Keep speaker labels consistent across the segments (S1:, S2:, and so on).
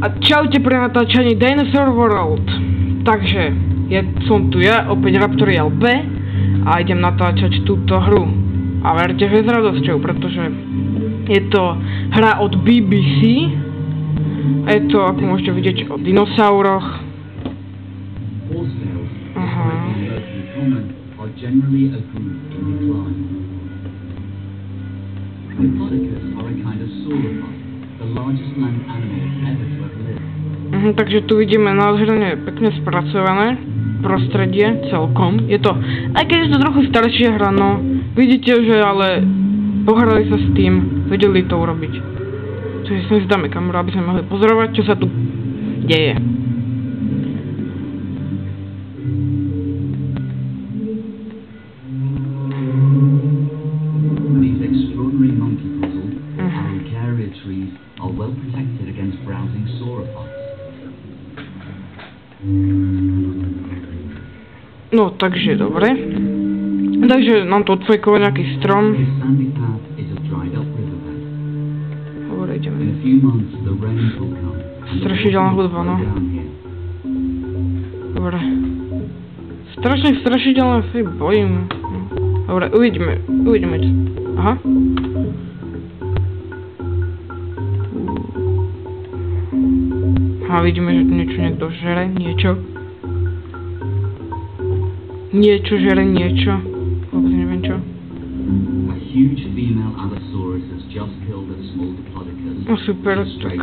S1: A čaute pri natáčaní Dinosaur World. Takže, som tu ja, opäť Raptorial P a idem natáčať túto hru. A verte, že s radosťou, pretože je to hra od BBC. A je to, ako môžete vidieť, o dinosauroch. Aha. Takže tu vidíme nádherne pekne spracované prostredie celkom. Je to, aj keď je to trochu staršia hra, no vidíte, že ale pohrali sa s tým, vedeli to urobiť. Čiže si dáme kameru, aby sme mohli pozorovať, čo sa tu deje. No, takže dobre. Takže nám to odfejkuje nejaký strom. Dobre, ideme. Strašidelná hudba, no. Dobre. Strašne strašidelné, si bojím. Dobre, uvidíme čo. Aha. A vidíme, že tu niečo niekto žere, niečo žere niečo. Vôbec neviem čo. No super, tak.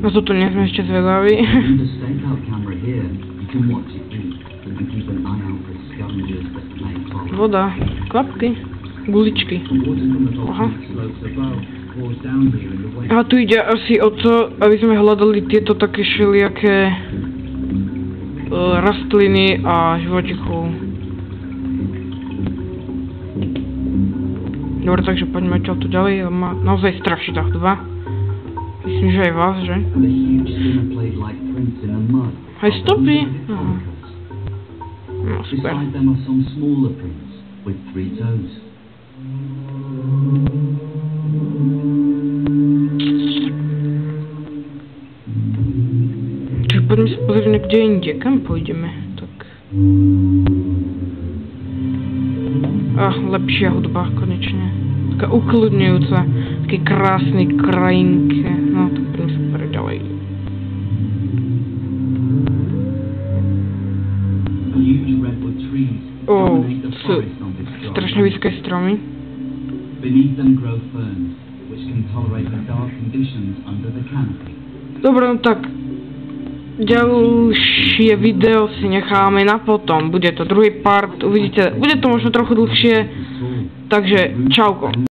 S1: No toto nie sme ešte zvedaví. Voda, kvapky, guličky. Aha. A tu ide asi o to, aby sme hľadali tieto také všelijaké rastliny a živočíchov. Dobre, takže poďme čo tu ďalej. Má naozaj strašidelná hudba. Myslím, že aj vás, že? Aj stopy? Aha. No, super. Poďme sa pozrieť niekde inde, kam pôjdeme, tak... lepšia hudba, konečne. Taká ukludňujúca, taký krásny krajinke, no tak poďme sa pozrieť ďalej. Sú strašne vysoké stromy. Dobre, no tak... Ďalšie video si necháme na potom, bude to druhý part, uvidíte, bude to možno trochu dlhšie, takže čauko.